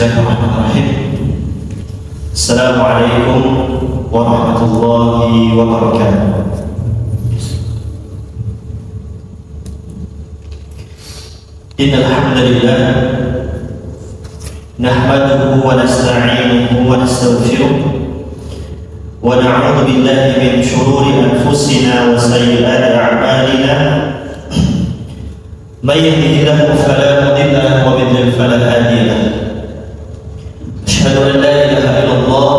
Bismillahirrahmanirrahim. Assalamualaikum warahmatullahi wabarakatuh. Innal hamdalillah nahmaduhu wa nasta'inuhu wa nastaghfiruh wa na'udzu billahi min shururi anfusina wa sayyiati a'malina. May yahdihillahu fala mudilla lahu wa may yudlil fala hadiya lahu. Asyhadu an la ilaha illallah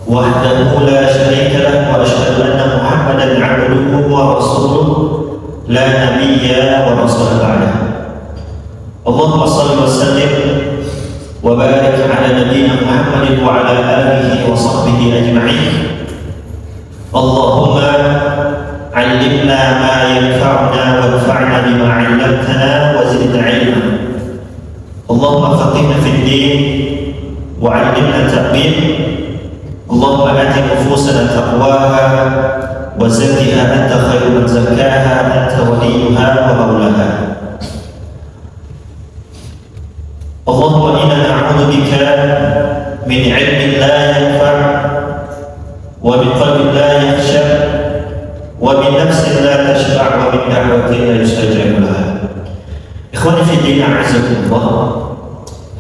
wahdahu la syarika lahu wa asyhadu anna Muhammadan 'abduhu wa rasuluh la nabiyya wa rasula ba'dahu. Allahumma shalli wa sallim wa barik ala nabiyyina Muhammadin wa ala alihi wa sahbihi ajma'in. Allahumma 'allimna ma yanfa'una wanfa'na bima 'allamtana wa zidna 'ilma. Allahumma faqihna fid din وعلمنا التأويل. اللهم آت نفوسنا تقواها وزكها أنت خير من زكاها أنت وليها ومولاها. اللهم إنا نعوذ بك من علم لا ينفع ومن قلب لا يخشع ومن نفس لا تشبع ومن دعوة لا يستجاب لها. إخواني في الدين أعزكم الله.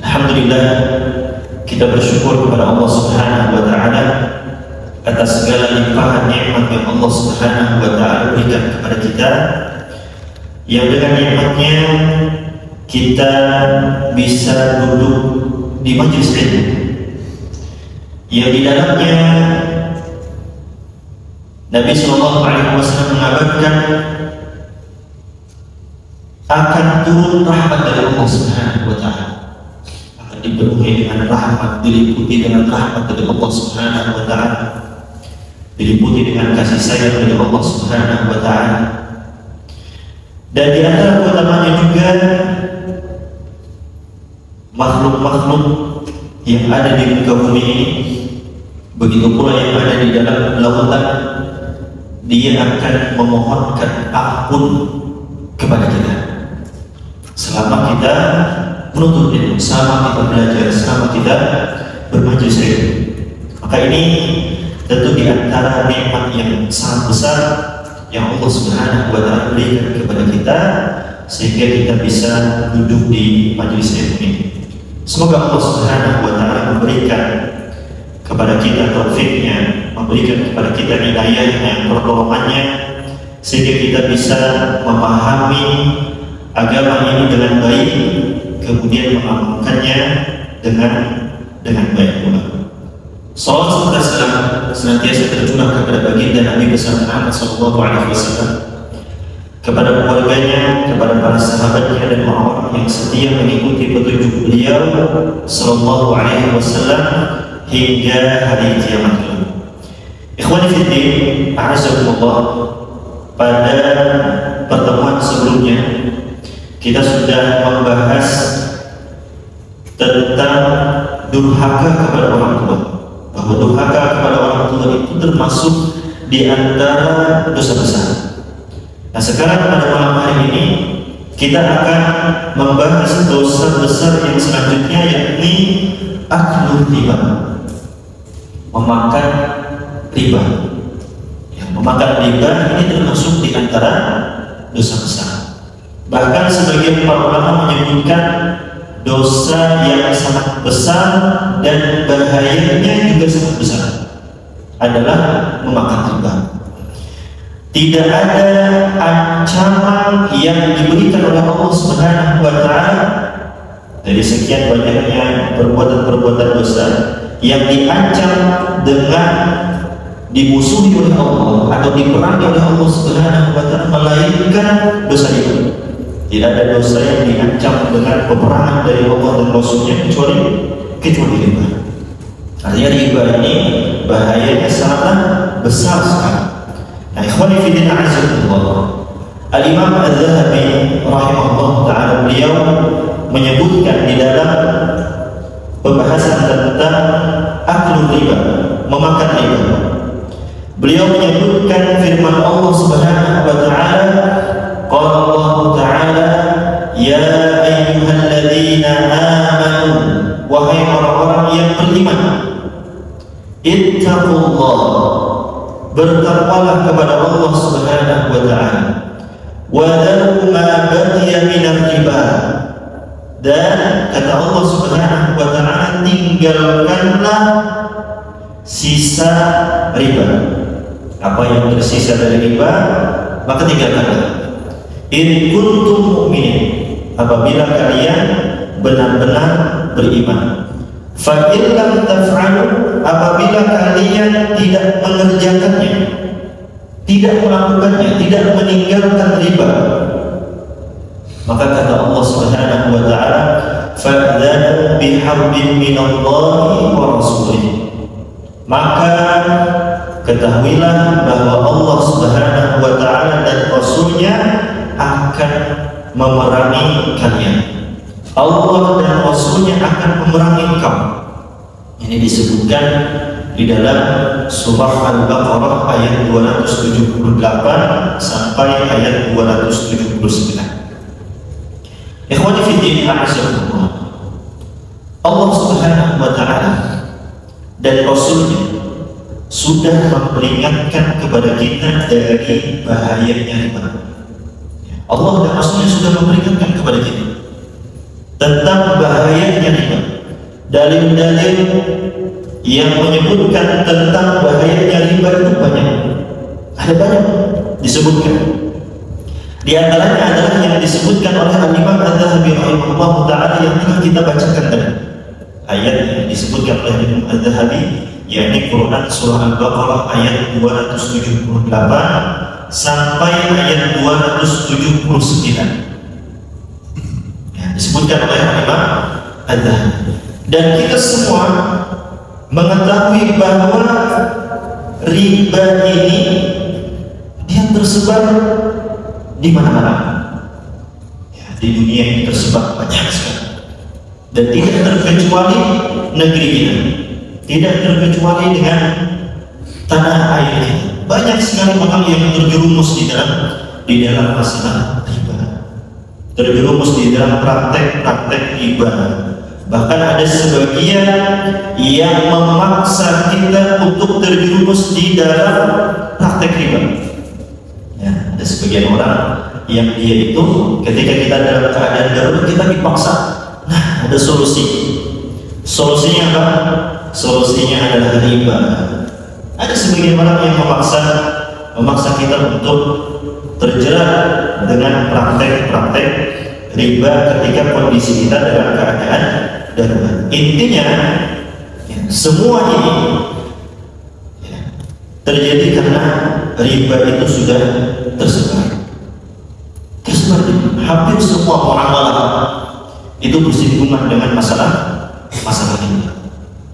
Alhamdulillah, kita bersyukur kepada Allah Subhanahu wa taala atas segala limpahan nikmat yang Allah Subhanahu wa taala berikan kepada kita, yang dengan nikmatnya kita bisa duduk di majelis ilmu yang di dalamnya Nabi sallallahu alaihi wasallam mengabarkan akan turun rahmat dari Allah Subhanahu wa taala, dipenuhi dengan rahmat, diliputi dengan rahmat dari Allah Subhanahu wa taala, diliputi dengan kasih sayang dari Allah Subhanahu wa taala. Dan di antara utamanya juga makhluk-makhluk yang ada di muka bumi ini, begitu pula yang ada di dalam lautan, dia akan memohonkan ampun kepada kita selama kita menuntut ilmu, selama kita belajar, selama kita bermajelis ilmu. Maka ini tentu di antara nikmat yang sangat besar yang Allah Subhanahu wa taala berikan kepada kita, sehingga kita bisa duduk di majelis ilmu ini. Semoga Allah Subhanahu wa taala memberikan kepada kita taufiknya, memberikan kepada kita hidayahnya, pertolongannya, sehingga kita bisa memahami agama ini dengan baik, kemudian mengamalkannya dengan baik pula. Salawat serta salam senantiasa tercurah kepada baginda Nabi besar Muhammad sallallahu alaihi wasallam, kepada keluarganya, kepada para sahabatnya dan orang-orang yang setia mengikuti petunjuk beliau sallallahu alaihi wasallam hingga hari kiamat kelak. Ikhwani fi din, a'azzakumullah, pada pertemuan sebelumnya kita sudah membahas tentang durhaka kepada orang tua, bahwa durhaka kepada orang tua itu termasuk di antara dosa besar. Nah, sekarang pada malam hari ini kita akan membahas dosa besar yang selanjutnya, yakni aklul riba, memakan riba. Yang memakan riba ini termasuk di antara dosa besar. Bahkan sebagian para ulama menyebutkan dosa yang sangat besar dan bahayanya juga sangat besar adalah memakan riba. Tidak ada ancaman yang diberikan oleh Allah Subhanahu wa taala dari sekian banyaknya perbuatan-perbuatan dosa yang diancam dengan dimusuhi oleh Allah atau diperangi oleh Allah Subhanahu wa taala, melainkan dosa itu. Tidak ada dosa yang diancam dengan peperangan dari Allah dan Rasulnya kecuali riba. Artinya riba ini bahayanya sangat besar sekali. Nah, ikhwani fi din a'azzakumullah, Al-Imam Al-Zahabi rahimahullah ta'ala, beliau menyebutkan di dalam pembahasan tentang aklul riba, memakan riba, beliau menyebutkan firman Allah Subhanahu wa ta'ala, qala Allah ta'ala, ya ayyuhalladzina amanu wahai orang-orang yang beriman, ittaqullah, bertakwalah kepada Allah Subhanahu wa taala, wa dharu ma baqiya minal riba, dan kata Allah Subhanahu wa taala, tinggalkanlah sisa riba. Apa yang tersisa dari riba, maka tinggalkanlah. In kuntum mu'minin, apabila kalian benar-benar beriman. Fa in lam taf'alu, apabila kalian tidak mengerjakannya, tidak melakukannya, tidak meninggalkan riba, maka kata Allah Subhanahu wa taala, fa'dzanu biharbin minallahi wa rasulih, maka ketahuilah bahwa Allah Subhanahu wa taala dan Rasulnya akan memerangi kalian. Allah dan Rasulnya akan memerangi kamu. Ini disebutkan di dalam surah Al-Baqarah ayat 278 sampai ayat 279. Ikhwani fi din, a'azakumullah. Allah Subhanahu wa taala dan Rasulnya sudah memperingatkan kepada kita dari bahayanya riba. Allah dan Rasulnya sudah memperingatkan kepada kita tentang bahayanya riba. Dalil-dalil yang menyebutkan tentang bahayanya riba itu banyak. Ada banyak disebutkan. Di antaranya adalah yang disebutkan oleh Imam Az-Zahabi rahimahullah taala yang telah kita bacakan tadi. Ayat yang disebutkan oleh Imam Az-Zahabi, yakni Quran surah Al-Baqarah ayat 278 sampai ayat 279. Ya, disebutkan oleh Imam Az-Zahabi. Dan kita semua mengetahui bahwa riba ini dia tersebar di mana-mana. Ya, di dunia ini tersebar banyak sekali. Dan tidak terkecuali negeri kita, tidak terkecuali dengan tanah air kita. Banyak sekali orang yang terjerumus di dalam masalah riba, terjerumus di dalam praktek-praktek riba. Bahkan ada sebagian yang memaksa kita untuk terjerumus di dalam praktek riba. Ya, ada sebagian orang yang dia itu ketika kita dalam keadaan darurat, kita dipaksa. Nah, ada solusi. Solusinya apa? Solusinya adalah riba. Ada sebagian orang yang memaksa kita untuk terjerat dengan praktek-praktek riba ketika kondisi kita dalam keadaan darurat. Intinya, ya, semua ini ya, terjadi karena riba itu sudah tersebar di hampir semua muamalah itu bersinggungan dengan masalah riba.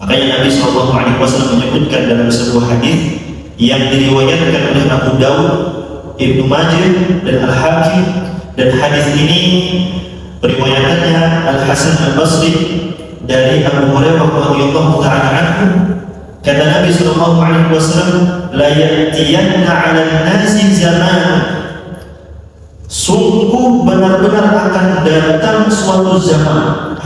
Makanya Nabi SAW menyebutkan dalam sebuah hadis yang diriwayatkan oleh Abu Dawud, Ibnu Majah dan Al-Hakim, dan hadis ini periwayatannya Al-Hasan Al-Basri dari Abu Hurairah radhiyallahu ta'ala anhu. Kata Nabi SAW, la ya'tiyanna 'alan nasi zaman, sungguh benar-benar akan datang suatu zaman,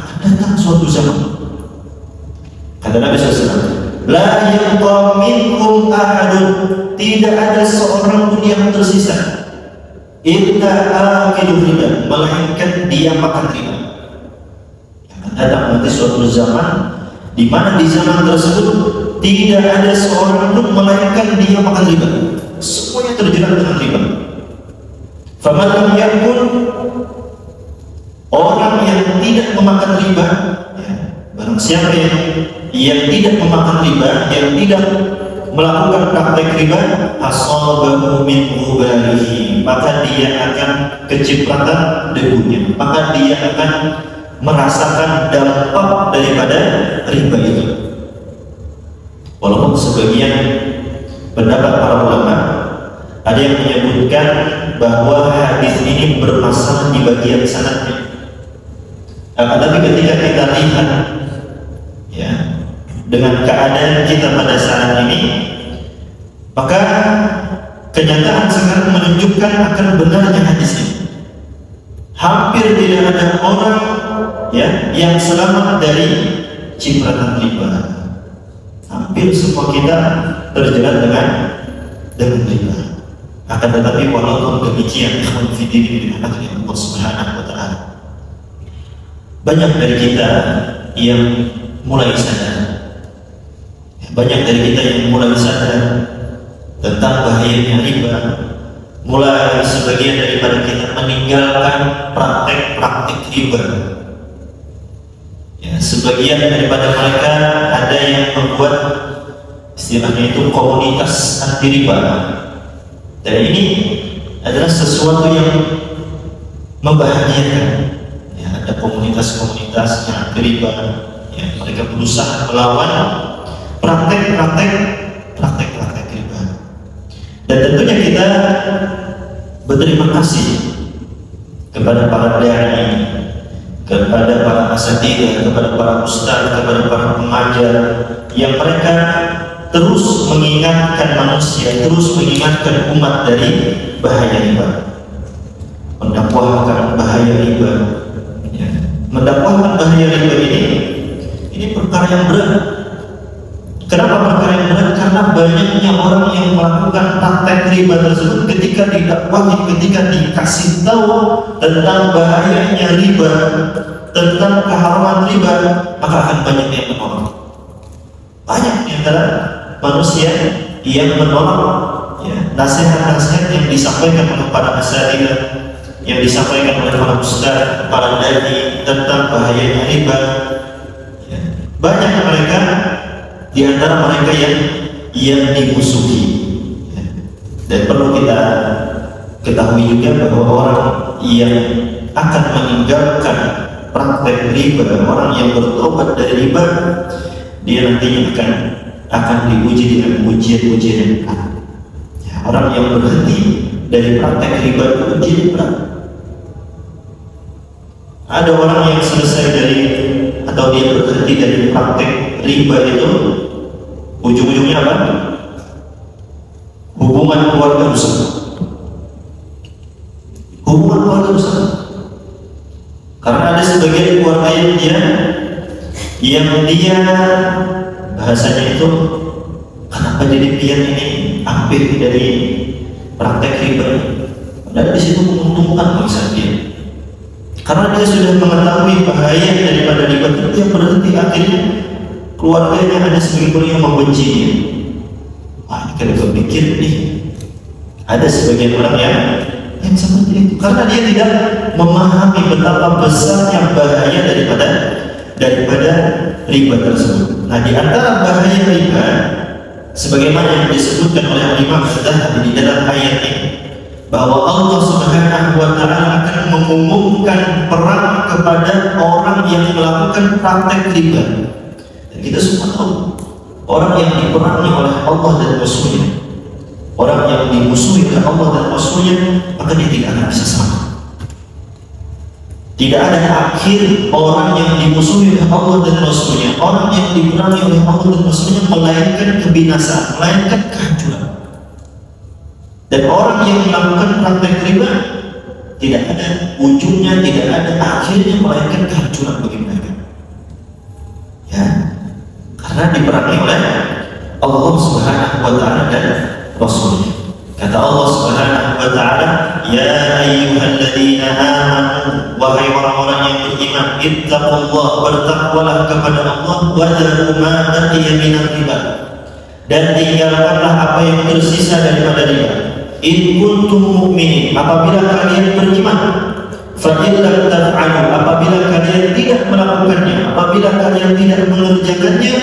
kata Nabi SAW, la yabqa minkum ahadun, tidak ada seorang pun yang tersisa, illa akilu riba, melainkan dia makan riba. Akan datang nanti suatu zaman di mana di zaman tersebut tidak ada seorang pun melainkan dia makan riba. Semuanya terjerat dengan riba. Faman lam yakun, orang yang tidak memakan riba, ya, barang siapa yang tidak memakan riba, yang tidak melakukan praktek riba, asabahu min ghubarihi, maka dia akan kecipratan debunya, maka dia akan merasakan dampak daripada riba itu. Walaupun sebagian pendapat para ulama ada yang menyebutkan bahwa hadis ini bermasalah di bagian sanadnya. Tapi ketika kita lihat, ya, dengan keadaan kita pada saat ini, maka kenyataan sekarang menunjukkan akan benarnya hadis ini. Hampir tidak ada orang, ya, yang selamat dari cipratan riba. Hampir semua kita terjerat dengan riba. Akan tetapi walaupun demikian, ikhwan fillah Allah Subhanahu wa taala, banyak dari kita yang mulai sadar. Banyak dari kita yang mulai sadar tentang bahayanya riba. Mulai sebagian daripada kita meninggalkan praktek-praktek riba. Ya, sebagian daripada mereka ada yang membuat istilahnya itu komunitas anti riba. Dan ini adalah sesuatu yang membahagiakan. Ya, ada komunitas-komunitas yang anti riba. Ya, mereka berusaha melawan praktek-praktek riba. Dan tentunya kita berterima kasih kepada para dai, kepada para asatidzah, kepada para ustaz, kepada para pengajar yang mereka terus mengingatkan manusia, terus mengingatkan umat dari bahaya riba, mendakwahkan bahaya riba. Ya. Mendakwahkan bahaya riba ini perkara yang berat. Kenapa perkara yang berat? Karena banyaknya orang yang melakukan praktek riba tersebut ketika didakwahi, ketika dikasih tahu tentang bahayanya riba, tentang keharaman riba, maka akan banyak yang menolak. Banyak di antara manusia yang menolak ya, nasihat-nasihat yang disampaikan oleh para asatidzah, yang disampaikan oleh para ustaz, para dai tentang bahayanya riba. Ya. Banyak mereka di antara mereka yang dimusuhi. Ya. Dan perlu kita ketahui juga bahwa orang yang akan meninggalkan praktek riba, orang yang bertobat dari riba, dia nantinya akan diuji dengan ujian-ujian yang berat. Ya, orang yang berhenti dari praktek riba itu ujian berat. Ada orang yang selesai dari atau dia berhenti dari praktek riba itu, ujung-ujungnya apa? Hubungan keluarga rusak. Hubungan keluarga rusak. Karena ada sebagian keluarga yang dia bahasanya itu, kenapa jadi pian ini ambil dari praktek riba? Padahal di situ menguntungkan bangsa dia. Karena dia sudah mengetahui bahaya daripada riba itu, dia berhenti, akhirnya keluarganya ada sebagian yang membencinya. Wah, ini kan berpikir nih, ada sebagian orang yang seperti itu karena dia tidak memahami betapa besarnya bahaya daripada riba tersebut. Nah, di antara bahaya riba, sebagaimana yang disebutkan oleh Imam Az-Zahabi di dalam ayat ini, bahwa Allah Subhanahu wa taala akan mengumumkan perang kepada orang yang melakukan praktek riba. Dan kita semua tahu, orang yang diperangi oleh Allah dan Rasul-Nya, orang yang dimusuhi oleh Allah dan Rasul-Nya, maka dia tidak akan bisa selamat. Tidak ada akhir orang yang dimusuhi oleh Allah dan Rasul-Nya, orang yang diperangi oleh Allah dan Rasul-Nya, melainkan kebinasaan, melainkan kehancuran. Dan orang yang melakukan praktek riba tidak ada ujungnya, tidak ada akhirnya, melainkan kehancuran bagi mereka. Ya, karena diperangi oleh Allah Subhanahu wa taala dan Rasul-Nya. Kata Allah Subhanahu wa taala, "Ya ayyuhalladzina amanu", wahai orang-orang yang beriman, "ittaqullah", bertakwalah kepada Allah, "wa dharu ma baqiya minal riba", dan tinggalkanlah apa yang tersisa daripada riba. "In kuntum mu'minin", apabila kalian beriman. "Fa in lam taf'alu", apabila kalian tidak melakukannya, apabila kalian tidak mengerjakannya,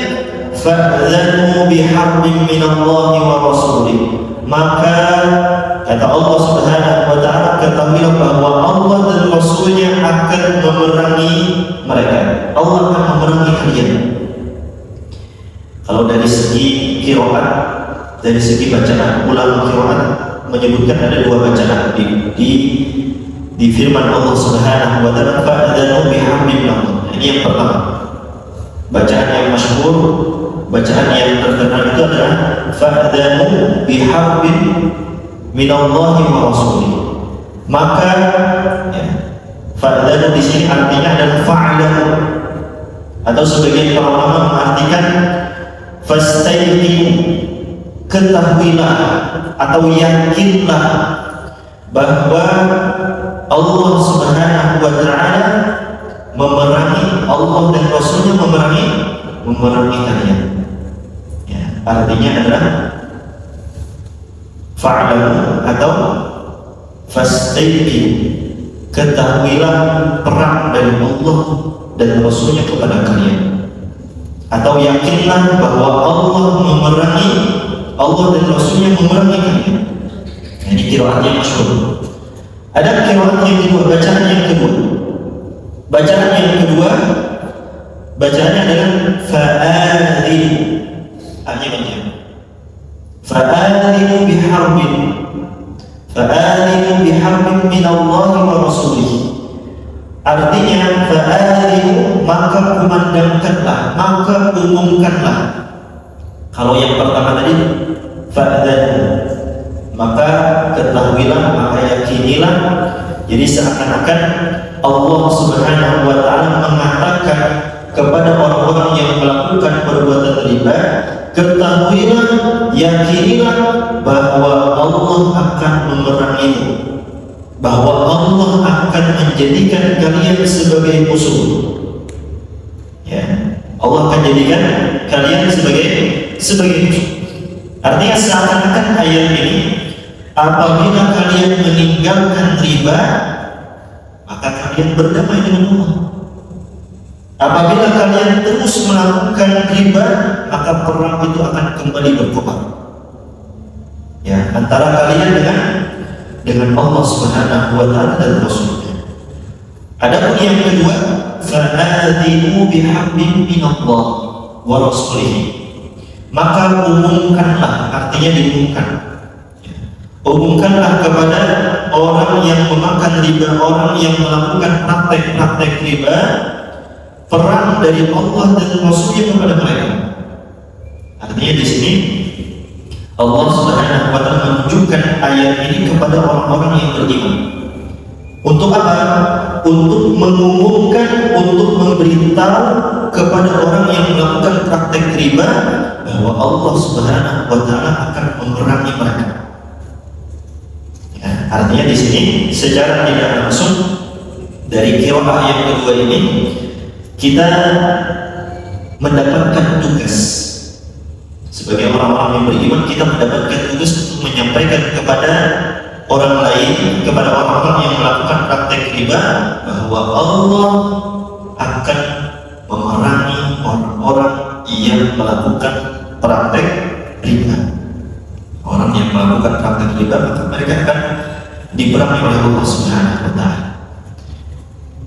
"fa'dzanu biharbin minallahi wa rasulih", maka kata Allah Subhanahu wa taala, ketahuilah bahwa Allah dan Rasul-Nya akan memerangi mereka. Allah akan memerangi kalian. Kalau dari segi qiraat, dari segi bacaan, ulama qiraat menyebutkan ada dua bacaan di firman Allah Subhanahu wa taala, fa'dzanu biharbin minallah. Ini yang pertama. Bacaan yang masyhur, bacaan yang terkenal itu adalah fa'dzanu biharbin minallahi wa rasulih. Maka ya, fa'dzanu di sini artinya adalah fa'lamu. Atau sebagian para ulama mengartikan fastayqinu, ketahuilah atau yakinlah bahwa Allah Subhanahu wa taala memerangi, Allah dan Rasulnya memerangi kalian. Ya, artinya adalah fa'lamu atau fastayqinu, ketahuilah perang dari Allah dan Rasulnya kepada kalian, atau yakinlah bahwa Allah memerangi, Allah dan Rasulnya memerangi kalian. Ini qiraat yang masyhur. Ada qiraat yang kedua, bacaan yang kedua. Bacaan yang kedua, bacaannya adalah fa'adhinu. Artinya baca fa'adhinu biharbin, fa'adhinu biharbin min Allah wa Rasulih. Artinya fa'adhinu, maka kumandangkanlah, maka umumkanlah. Kalau yang pertama tadi fa'adhan, maka ketahuilah, maka yakinilah. Jadi seakan-akan Allah Subhanahu wa taala mengatakan kepada orang-orang yang melakukan perbuatan riba, ketahuilah, yakinilah bahwa Allah akan memerangimu, bahwa Allah akan menjadikan kalian sebagai musuh. Ya, Allah akan jadikan kalian sebagai musuh. Artinya seakan-akan ayat ini, apabila kalian meninggalkan riba, maka kalian berdamai dengan Allah. Apabila kalian terus melakukan riba, maka perang itu akan kembali berkobar. Ya, antara kalian dengan Allah Subhanahu wa taala dan Rasulnya. Adapun yang kedua, fa'adhinu biharbin minallah wa rasulih. Maka umumkanlah, artinya diumumkan. Umumkanlah kepada orang yang memakan riba, orang yang melakukan praktek-praktek riba, perang dari Allah dan Rasulnya kepada mereka. Artinya di sini Allah Subhanahu wa taala menunjukkan ayat ini kepada orang-orang yang beriman. Untuk apa? Untuk mengumumkan, untuk memberitahu kepada orang yang melakukan praktek riba bahwa Allah Subhanahu wa taala akan memerangi mereka. Ya, artinya di sini secara tidak langsung dari qiraah yang kedua ini kita mendapatkan tugas sebagai orang-orang yang beriman. Kita mendapatkan tugas untuk menyampaikan kepada orang lain, kepada orang-orang yang melakukan praktek riba, bahwa Allah akan memerangi orang-orang yang melakukan praktek riba. Orang yang melakukan praktek riba, maka mereka akan diperangi oleh Allah Subhanahu wa taala.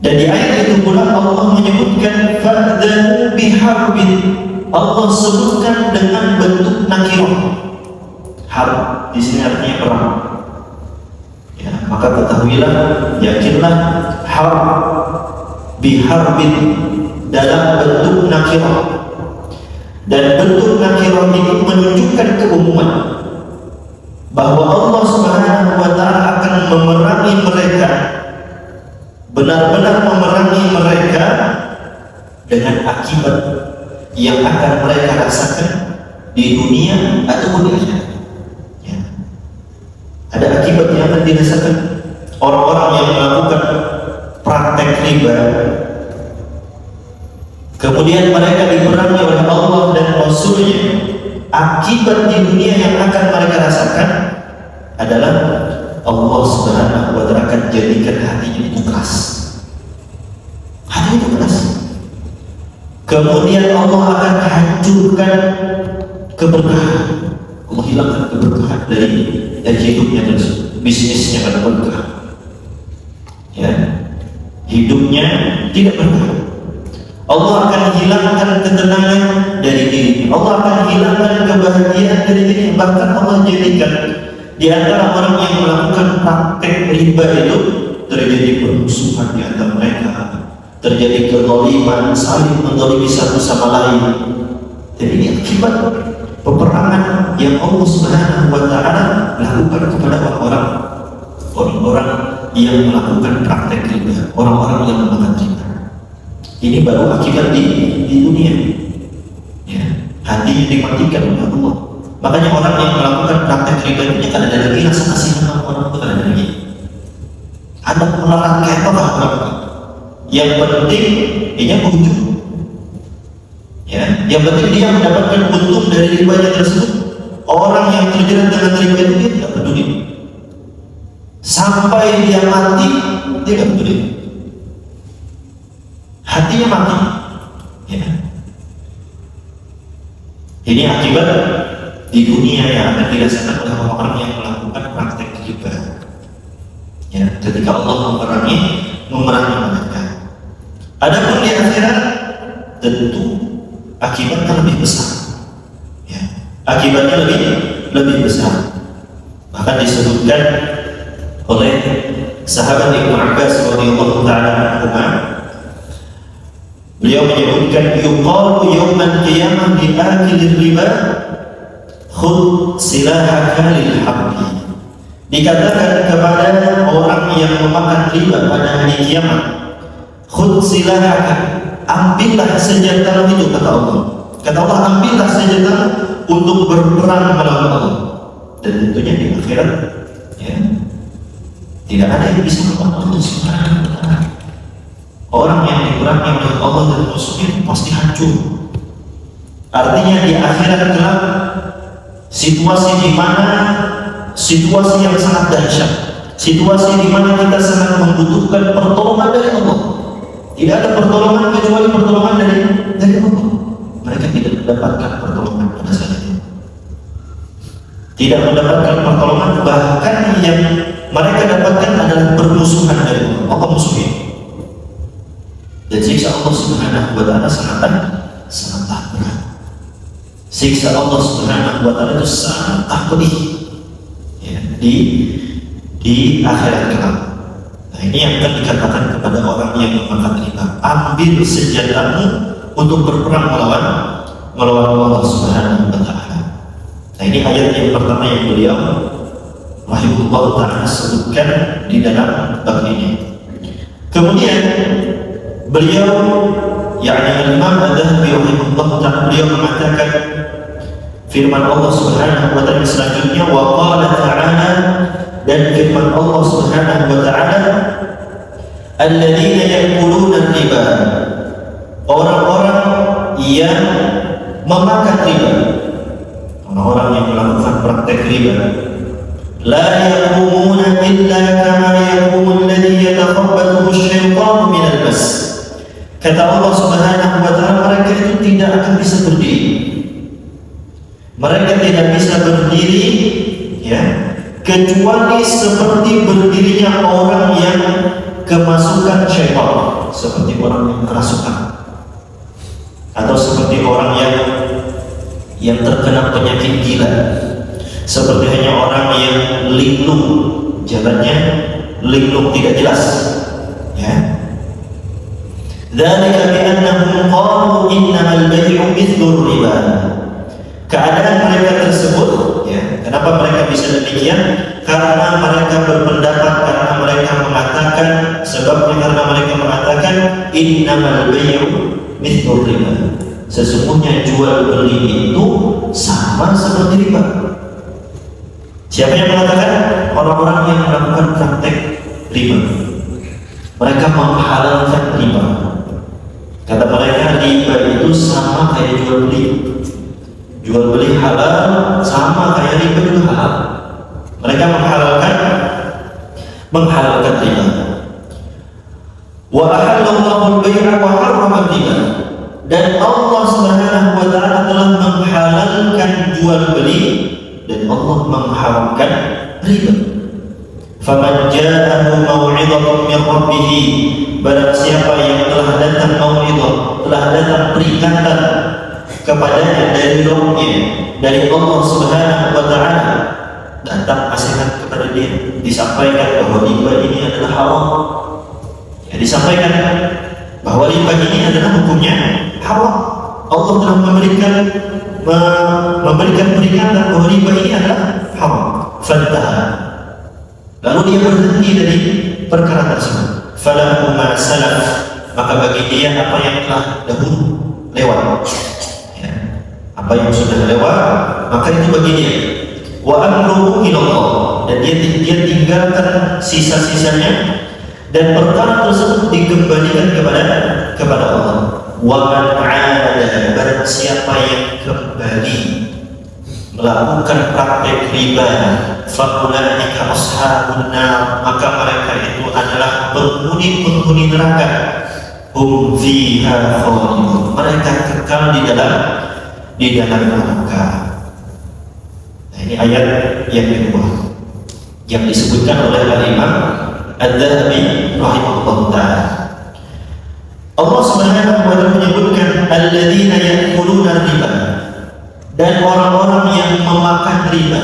Dan di ayat itu pula Allah menyebutkan fa'adhanu biharbin. Allah sebutkan dengan bentuk nakirah. Harb di sini artinya perang. Ya, maka ketahuilah, yakinlah, harb biharbin dalam bentuk nakirah. Dan bentuk nakirah ini menunjukkan keumuman bahwa Allah Subhanahu wa taala akan memerangi mereka, benar-benar memerangi mereka dengan akibat yang akan mereka rasakan di dunia ataupun di akhirat. Ya. Ada akibat yang akan dirasakan orang-orang yang melakukan praktek riba, kemudian mereka diperangi oleh Allah dan Rasulnya. Akibat di dunia yang akan mereka rasakan adalah Allah Subhanahu wa taala akan jadikan hatinya itu keras. Hati itu keras. Kemudian Allah akan hancurkan keberkahan. Allah hilangkan keberkahan dari hidupnya dan bisnisnya pada berkah. Ya, hidupnya tidak berkah. Allah akan hilangkan ketenangan dari dirinya. Allah akan hilangkan kebahagiaan dari dirinya. Bahkan Allah jadikan di antara orang yang melakukan praktek riba itu terjadi permusuhan di antara mereka, terjadi kezaliman, saling menzalimi satu sama lain. Jadi ini akibat peperangan yang Allah Subhanahu wa taala lakukan kepada orang-orang yang melakukan praktek riba, orang-orang yang memakan riba. Ini baru akibat di dunia. Ya, hatinya dimatikan oleh Allah. Makanya orang yang melakukan praktek riba itu kan ada lagi rasa kasihan sama orang itu, kan ada lagi. Ada melarang kayak apa orang? Yang penting dia untung. Ya, yang penting dia mendapatkan untung dari ribanya tersebut. Orang yang terjerat dengan riba itu dia tidak peduli. Sampai dia mati, dia tidak peduli. Hatinya mati. Ya. Ini akibat di dunia yang akan dirasakan oleh orang-orang yang melakukan praktek riba. Ya, ketika Allah memerangi mereka. Adapun di akhirat tentu akibatnya lebih besar. Ya, akibatnya lebih besar. Bahkan disebutkan oleh sahabat Ibnu Abbas radhiyallahu taala anhuma, beliau menyebutkan yuqalu yaumal qiyamah li akilir riba khudh silahaka lil haqqi. Dikatakan kepada orang yang memakan riba pada hari kiamat, khudh silahaka, ambillah senjatamu itu, kata Allah. Kata Allah, ambillah senjatamu untuk berperang melawan Allah. Dan tentunya di akhirat, ya, tidak ada yang bisa melawan Allah Subhanahu wa ta'ala. Orang yang diperangi oleh Allah dan Rasulnya pasti hancur. Artinya di akhirat kelak, situasi di mana situasi yang sangat dahsyat, situasi di mana kita sangat membutuhkan pertolongan dari Allah. Tidak ada pertolongan kecuali pertolongan dari Allah. Mereka tidak mendapatkan pertolongan pada saat itu. Tidak mendapatkan pertolongan, bahkan yang mereka dapatkan adalah permusuhan dari Allah. Apa musuhnya? Dan siksa Allah Subhanahu wa ta'ala sangat berat. Siksa Allah Subhanahu wa ta'ala itu sangat pedih, ya, di akhirat kelak. Nah, ini yang akan dikatakan kepada orang yang memakan riba, ambil senjatamu untuk berperang melawan Allah Subhanahu wa ta'ala. Nah, ini ayat yang pertama yang beliau rahimahullah ta'ala sebutkan di dalam bab ini. Kemudian beliau, yakni Imam Adz-Dzahabi rahimahullah ta'ala, beliau mengatakan firman Allah Subhanahu wa ta'ala selanjutnya, wa qala ta'ala, dan firman Allah Subhanahu wa ta'ala, alladzina ya'kuluna riba, orang-orang yang memakan riba, orang-orang yang melakukan praktek riba, la yaqumuna illa kama yaqumu alladhi yatakhabbathu asy-syaitanu minal mas. Kata Allah Subhanahu wa ta'ala, mereka itu tidak akan bisa berdiri. Mereka tidak bisa berdiri, ya, kecuali seperti berdirinya orang yang kemasukan syaitan, seperti orang yang kerasukan, atau seperti orang yang terkena penyakit gila, seperti hanya orang yang linglung, jalannya linglung tidak jelas, ya. Dzalika bi annahum qalu innamal bay'u mithlu riba. Keadaan mereka tersebut, ya, kenapa mereka bisa demikian? Karena mereka berpendapat, karena mereka mengatakan, sebabnya karena mereka mengatakan innamal bay'u mithlu riba. Sesungguhnya jual beli itu sama seperti riba. Siapa yang mengatakan? Orang-orang yang melakukan praktek riba. Mereka menghalalkan riba. Kata mereka, riba itu sama kayak jual beli. Jual beli halal sama kayak riba juga halal. Mereka menghalalkan riba. Wa ahallallahu al-bay'a wa harrama riba. Dan Allah Subhanahu wa ta'ala telah menghalalkan jual beli dan Allah mengharamkan riba. Faman ja'ahu mau'izatun min rabbih, barang siapa yang telah datang mau'izah, telah datang peringatan kepadanya dari Rabbnya, dari Allah Subhanahu wa ta'ala, datang nasihat kepada dia, disampaikan bahwa riba ini adalah haram, ya, disampaikan bahwa riba ini adalah hukumnya haram. Allah telah memberikan peringatan bahwa riba ini adalah haram. Fantaha, lalu dia berhenti dari perkara tersebut. Falahu ma salaf, maka bagi dia apa yang telah dahulu lewat, ya, apa yang sudah lewat maka itu bagi dia. Wa amruhu ilallah, dan dia tinggalkan sisa-sisanya, dan perkara tersebut dikembalikan kepada Allah. Wa man 'ada, barang siapa yang kembali melakukan praktek riba, faulaika ashabun nar, maka mereka itu adalah penghuni neraka. Hum fiha khalidun, mereka kekal di dalam neraka. Nah, ini ayat yang kedua yang disebutkan oleh Al-Imam Adz-Dzahabi rahimahullah ta'ala. Allah Subhanahu wa ta'ala menyebutkan alladzina ya'kuluna riba, dan orang-orang yang memakan riba.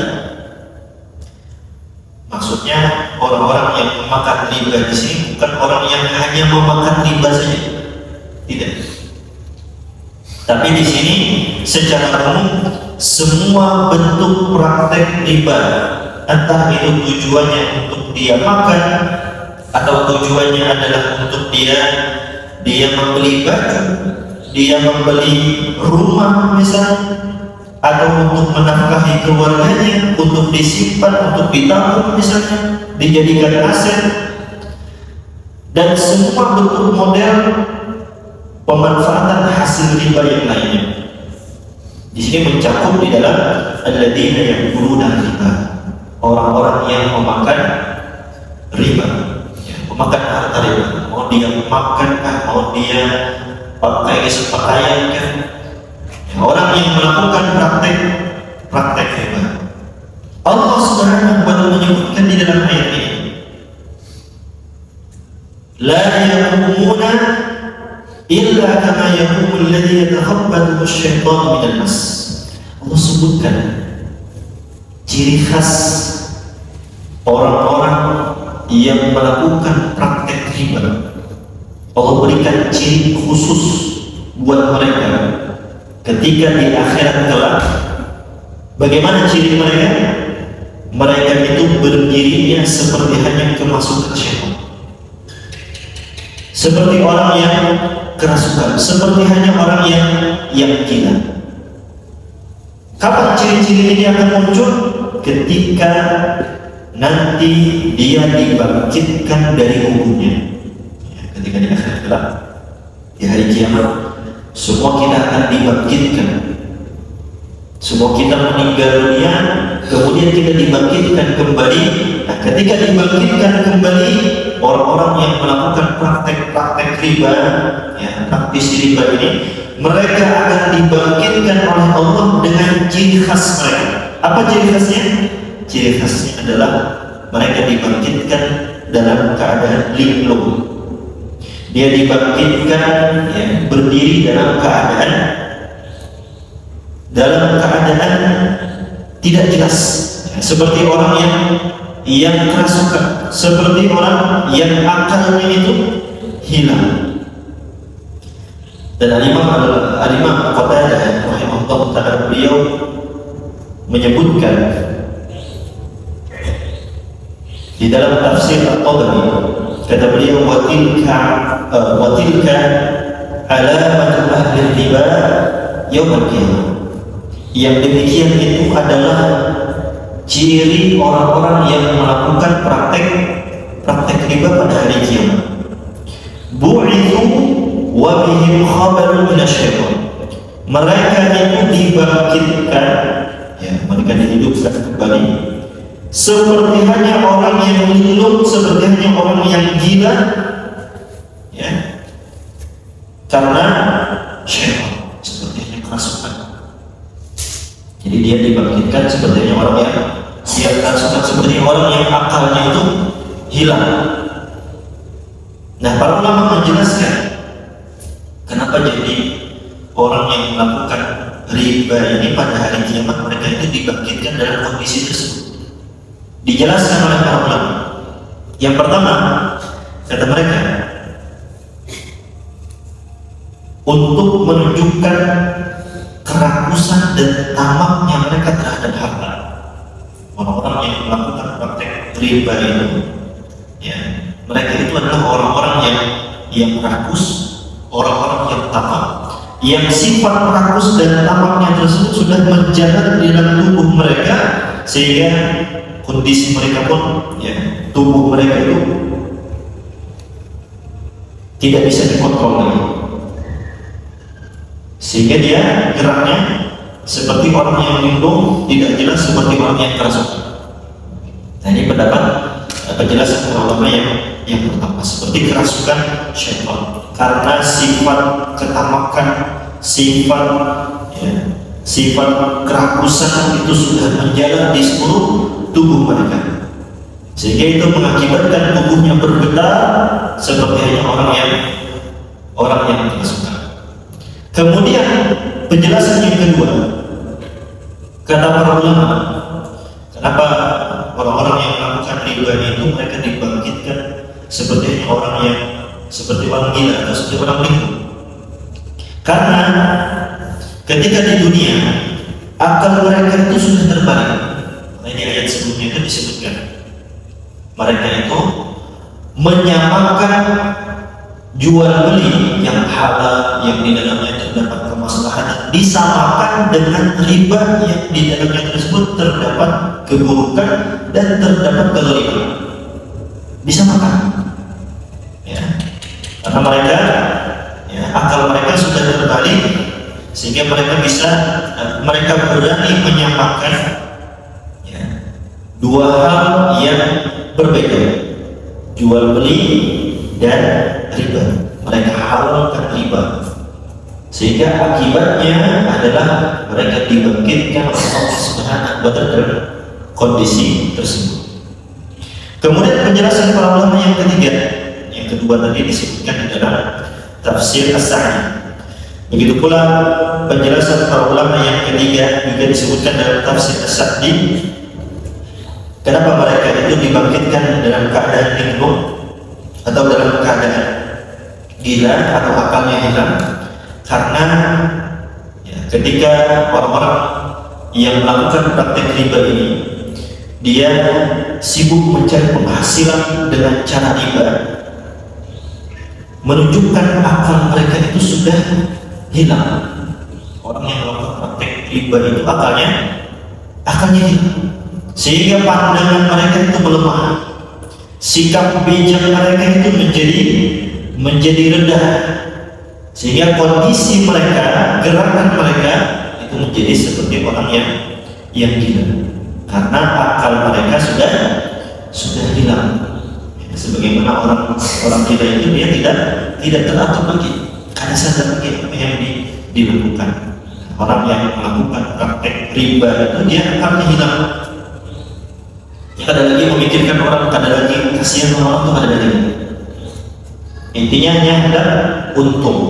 Maksudnya orang-orang yang memakan riba di sini bukan orang yang hanya memakan riba saja, tidak. Tapi di sini secara umum semua bentuk praktek riba, entah itu tujuannya untuk dia makan atau tujuannya adalah untuk dia membeli baju, dia membeli rumah misalnya, atau untuk menafkahi keluarganya, untuk disimpan, untuk ditabung misalnya, dijadikan aset, dan semua bentuk model pemanfaatan hasil riba yang lainnya. Di sini mencakup di dalam alladzina ya'kuluna riba, orang-orang yang memakan riba, ya, memakan harta riba, mau dia makan mau dia pakai pakaian kan, ya, orang yang melakukan praktek riba. Allah Subhanahu wa ta'ala menyebutkan di dalam ayat ini, la yaqumuna illa kama yaqumul ladzi yatakhabbathu asy-syaitanu minal mas. Allah sebutkan ciri khas orang-orang yang melakukan praktek riba. Allah berikan ciri khusus buat mereka ketika di akhirat kelak. Bagaimana ciri mereka? Mereka itu berdirinya seperti hanya kemasukan syaitan, seperti orang yang kerasukan, seperti hanya orang yang gila. Kapan ciri-ciri ini akan muncul? Ketika nanti dia dibangkitkan dari kuburnya, ya, ketika di akhirat kelak, di hari kiamat, semua kita akan dibangkitkan. Semua kita meninggal dunia, kemudian kita dibangkitkan kembali. Nah, ketika dibangkitkan kembali, orang-orang yang melakukan praktek riba, ya, praktisi riba ini, mereka akan dibangkitkan oleh Allah dengan ciri khas mereka. Apa ciri khasnya? Ciri khasnya adalah mereka dibangkitkan dalam keadaan linglung. Dia dibangkitkan, ya, berdiri dalam keadaan tidak jelas, ya, seperti orang yang kerasukan, seperti orang yang akalnya itu hilang. Dan Al-Imam Qatadah rahimahullah ta'ala, beliau menyebutkan di dalam tafsir At-Tabari, kata beliau, wa tilka alamatu ahli riba yaumil qiyamah. Yang demikian itu adalah ciri orang-orang yang melakukan praktek riba pada hari kiamat. Bu'ithu wa bihim khabarun minasyaitan. Mereka itu dibangkitkan, ya, mereka dihidupkan kembali seperti hanya orang yang linglung, seperti hanya orang yang gila, ya, karena syaitan, seperti hanya kerasukan. Jadi dia dibangkitkan seperti hanya orang yang dia kerasukan, seperti orang yang akalnya itu hilang. Nah, para ulama menjelaskan kenapa jadi orang yang melakukan riba ini pada hari kiamat mereka itu dibangkitkan dalam kondisi tersebut. Dijelaskan oleh para ulama. Yang pertama, kata mereka, untuk menunjukkan kerakusan dan tamaknya mereka terhadap harta. Orang-orang yang melakukan praktek riba itu, ya, mereka itu adalah orang-orang yang rakus, orang-orang yang tamak, yang sifat rakus dan tamaknya tersebut sudah menjalar di dalam tubuh mereka, sehingga kondisi mereka pun, ya, tubuh mereka itu tidak bisa dikontrol lagi, sehingga dia geraknya seperti orang yang linglung, tidak jelas seperti orang yang kerasukan. Nah, ini pendapat penjelasan ulama yang pertama, seperti kerasukan syaitan, karena sifat ketamakan, sifat, ya, sifat kerakusan itu sudah menjalar di seluruh tubuh mereka, sehingga itu mengakibatkan tubuhnya bergetar seperti hanya orang yang kerasukan. Kemudian penjelasan yang kedua, kata para ulama, kenapa orang-orang yang melakukan riba itu mereka dibangkitkan seperti orang gila atau seperti orang linglung? Karena ketika di dunia akal mereka itu sudah terbalik. Nah, ini ayat sebelumnya itu disebutkan, mereka itu menyamakan jual beli yang halal, yang di dalamnya terdapat kemaslahatan, disamakan dengan riba yang di dalamnya tersebut terdapat keburukan dan terdapat kezaliman, disamakan, ya, karena mereka, ya, akal mereka sudah terbalik, sehingga mereka berani menyamakan, ya, dua hal yang berbeda, jual beli dan riba. Mereka halalkan riba, sehingga akibatnya adalah mereka dibangkitkan oleh Allah Subhanahu wa Ta'ala dalam kondisi tersebut. Kemudian penjelasan para ulama yang ketiga, yang kedua tadi disebutkan di dalam tafsir As-Sa'di. Begitu pula penjelasan para ulama yang ketiga juga disebutkan dalam tafsir As-Sa'di. Kenapa mereka itu dibangkitkan dalam keadaan linglung atau dalam keadaan gila atau akalnya hilang? Karena, ya, ketika orang-orang yang melakukan praktek riba ini, dia sibuk mencari penghasilan dengan cara riba, menunjukkan akal mereka itu sudah hilang. Orang yang melakukan praktek riba itu akalnya hilang, sehingga pandangan mereka itu melemah, sikap bijak mereka itu menjadi rendah, sehingga kondisi mereka, gerakan mereka itu menjadi seperti orang yang gila, karena akal mereka sudah hilang. Sebagaimana orang gila itu dia tidak teratur lagi, karena sadar lagi apa yang dilakukan. Orang yang melakukan praktek riba itu dia akalnya hilang. Ada lagi memikirkan orang, ada lagi kasihan orang itu, ada lagi. Intinya hanya ada untung.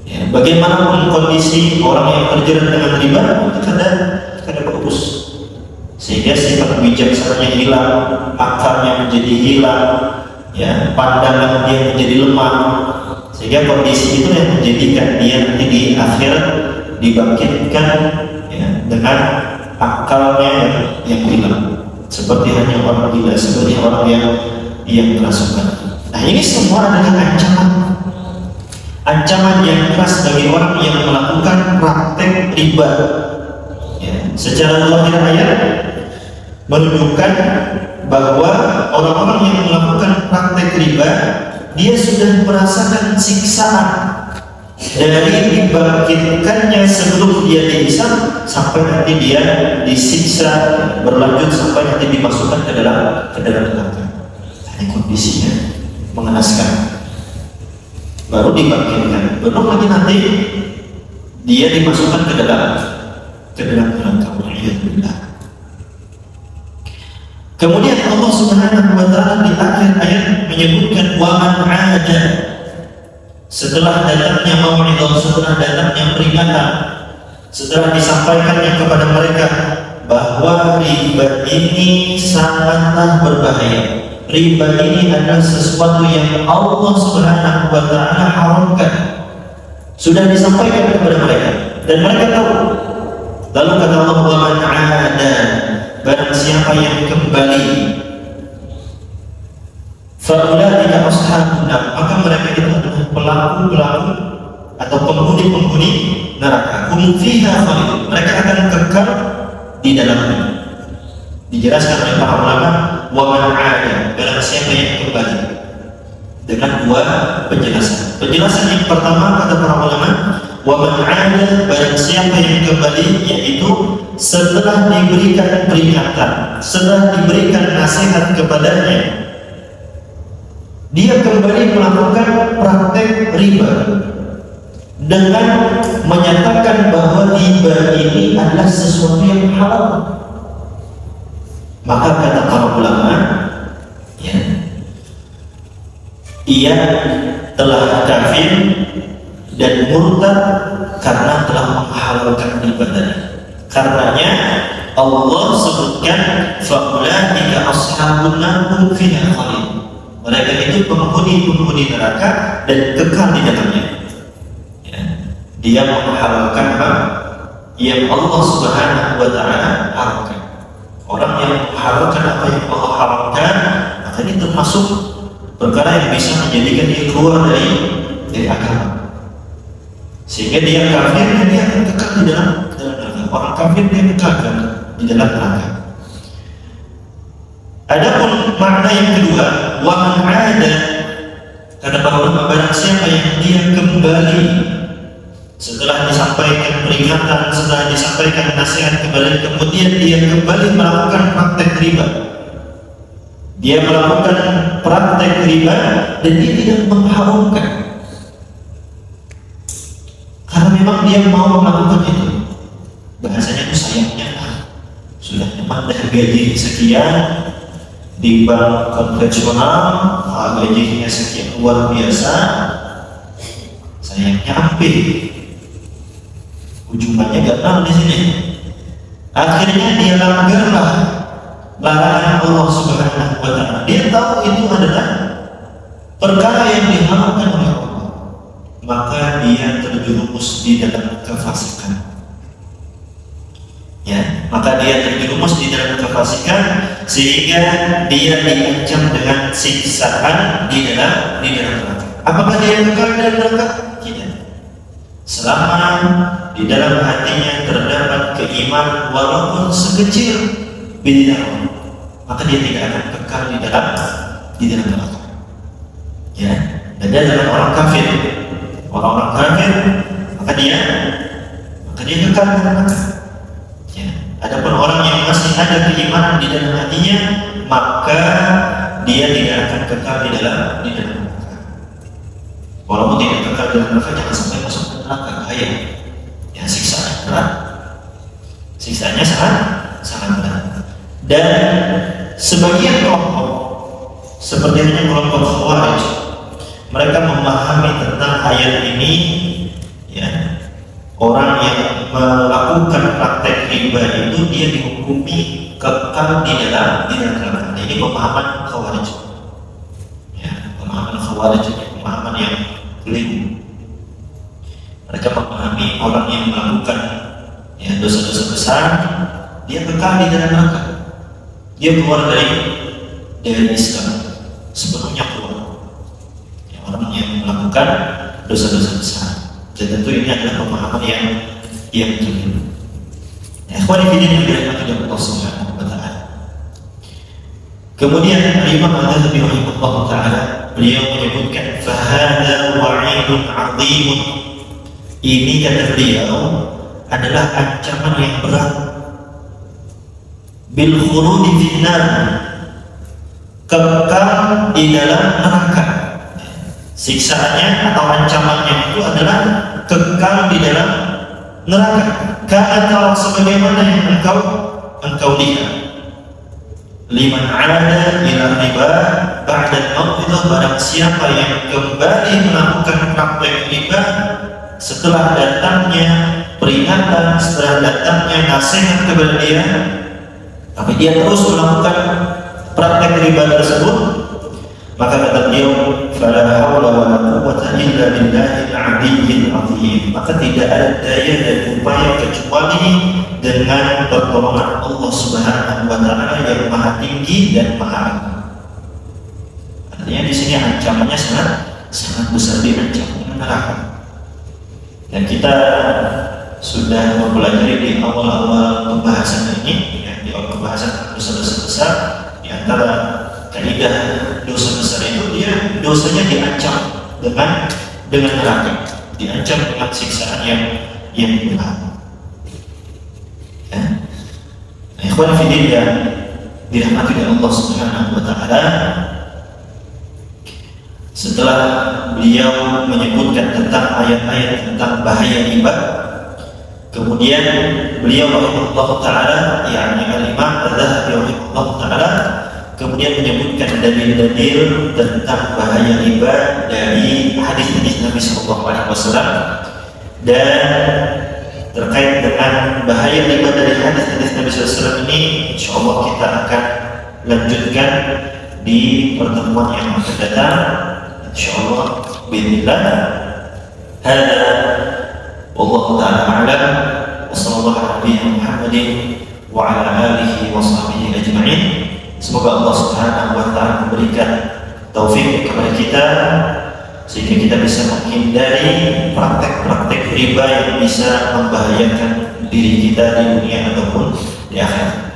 Ya, bagaimanapun kondisi orang yang terjerat dengan riba itu kada bagus, sehingga sifat bijaksananya hilang, akalnya menjadi hilang, ya, pandangan dia menjadi lemah, sehingga kondisi itu yang menjadikan dia nanti di akhirat dibangkitkan, ya, dengan akalnya yang hilang, seperti hanya orang gila, seperti orang yang kerasukan. Nah, ini semua adalah ancaman yang keras bagi orang yang melakukan praktek riba. Ya, secara zahir ayat menunjukkan bahwa orang-orang yang melakukan praktek riba, dia sudah merasakan siksaan dari dibangkitkannya sebelum dia dihisab sampai nanti dia disiksa berlanjut sampai nanti dimasukkan ke dalam neraka. Ini kondisinya mengenaskan. Baru dibangkitkan, belum lagi nanti dia dimasukkan ke dalam neraka. Kemudian Allah Subhanahu wa Ta'ala di akhir ayat menyebutkan wa man 'ada, setelah datangnya mau'izah, setelah datangnya peringatan, setelah disampaikannya kepada mereka bahwa riba ini sangatlah berbahaya. Riba ini adalah sesuatu yang Allah Subhanahu wa Ta'ala haramkan. Sudah disampaikan kepada mereka dan mereka tahu. Lalu kata Allah, wa man 'ada, barang siapa yang kembali, Faulaika ashabun nar, maka mereka itu adalah pelaku-pelaku atau penghuni-penghuni neraka. Hum fiha khalidun, mereka akan kekal di dalamnya. Dijelaskan oleh para ulama, wa man 'ada, barang siapa yang kembali, dengan dua penjelasan. Penjelasan yang pertama kata para ulama, wa man 'ada, barang siapa yang kembali, yaitu setelah diberikan peringatan, setelah diberikan nasihat kepadanya, dia kembali melakukan praktek riba dengan menyatakan bahwa riba ini adalah sesuatu yang halal. Maka kata para ulama, ya, ia telah kafir dan murtad karena telah menghalalkan riba tadi. Karenanya Allah sebutkan faulaika ashabun nar hum fiha khalidun. Mereka itu penghuni neraka dan kekal di dalamnya. Ya. Dia menghalalkan apa yang Allah Subhanahu wa taala haramkan. Orang yang menghalalkan apa yang Allah haramkan, maka ini termasuk perkara yang bisa menjadikan dia keluar dari agama. Sehingga dia kafir dan dia akan kekal di dalam neraka. Orang kafir dia kekal di dalam neraka. Adapun makna yang kedua, wa man 'ada, kata para ulama, barang siapa yang dia kembali setelah disampaikan peringatan, setelah disampaikan nasihat kepada, kemudian dia kembali melakukan praktek riba. Dia melakukan praktek riba dan dia tidak mengharamkan, karena memang dia mau melakukan itu. Bahasanya itu sayangnya, sudah nyaman dari gaji sekian di bank konvensional, gajinya sekian luar biasa, sayangnya hampir ujungannya gatal di sini. Akhirnya dia langgarlah larangan Allah Subhanahu wa taala. Dia tahu itu adalah perkara yang diharamkan oleh Allah, maka dia terjerumus di dalam kefasikan. Ya, maka dia terjerumus di dalam kefasikan sehingga dia diancam dengan siksaan di dalam neraka. Apakah dia kekal di dalam neraka? Tidak. Selama di dalam hatinya terdapat keimanan walaupun sekecil bid'ah, maka dia tidak akan kekal di dalam neraka. Ya, dan dia adalah orang kafir. Orang-orang kafir, maka dia kekal di neraka. Adapun orang yang masih ada keimanan di dalam hatinya, maka dia tidak akan kekal di dalam neraka. Walaupun tidak kekal di dalam neraka, jangan sampai masuk ke neraka, bahaya. Ya, siksaannya berat. Siksaannya sangat berat. Dan sebagian kelompok, seperti hanya kelompok Khawarij, mereka memahami tentang ayat ini, ya, orang yang melakukan praktek riba itu dia dihukumi kekal di dalam neraka. Ini pemahaman Khawarij. Ya, pemahaman Khawarij ini pemahaman yang keliru. Mereka memahami orang yang melakukan, ya, dosa-dosa besar, dia kekal di dalam neraka. Dia keluar dari Islam, sepenuhnya keluar. Ya, orang yang melakukan dosa-dosa besar. Dan tentu ini adalah pemahaman yang keliru. Ya, ikhwan fillah yang dirahmati oleh Allah Subhanahu wa taala. Kemudian Imam Al-Ghazali rahimahullah taala, beliau menyebutkan fahada wa'idun 'azimun. Ini kata beliau adalah ancaman yang berat. Bil khuludi finnar, kekal di dalam neraka. Siksaannya atau ancamannya itu adalah kekal di dalam neraka. Karena kalau sebagaimana yang engkau lihat, liman 'ada ila riba ba'da al-mau'izah, barang siapa yang kembali melakukan praktek riba setelah datangnya peringatan, setelah datangnya nasihat kepada dia, tapi dia terus melakukan praktek riba tersebut, maka kata beliau, fala haula wala quwwata illa billahil 'aliyyil 'azim, maka tidak ada daya dan upaya kecuali dengan pertolongan Allah Subhanahu wa taala yang maha tinggi dan maha agung. Artinya di sini ancamannya sangat besar, diancam dengan neraka. Dan kita sudah mempelajari di awal-awal pembahasan ini, ya, di awal pembahasan dosa-dosa besar, di antara kaidah dosa besar itu dia dosanya diancam dengan neraka, diancam dengan siksaan yang berat. Ya. Nah, ikhwan fillah yang dirahmati oleh Allah Subhanahu wa taala, setelah beliau menyebutkan tentang ayat-ayat tentang bahaya riba, kemudian beliau rahimahullah taala, yakni al-Imam Az-Zahabi rahimahullah taala, kemudian menyebutkan dalil-dalil tentang bahaya riba dari hadis-hadis Nabi sallallahu alaihi wasallam. Dan terkait dengan bahaya riba dari hadis-hadis Nabi sallallahu alaihi wasallam ini, insyaallah kita akan lanjutkan di pertemuan yang akan datang, insyaallah bismillah. Hada wallahu ta'ala a'lam, wa sallallahu ala nabiyyina Muhammadin wa ala alihi wa sahbihi ajma'in. Semoga Allah Subhanahu wa taala memberikan taufik kepada kita sehingga kita bisa menghindari praktek-praktek riba yang bisa membahayakan diri kita di dunia ataupun di akhirat.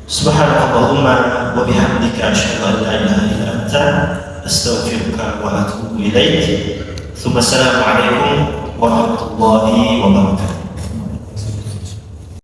Subhanakallahumma wa bihamdika asyhadu an la ilaha illa anta astaghfiruka wa atubu ilaik. Assalamualaikum warahmatullahi wabarakatuh.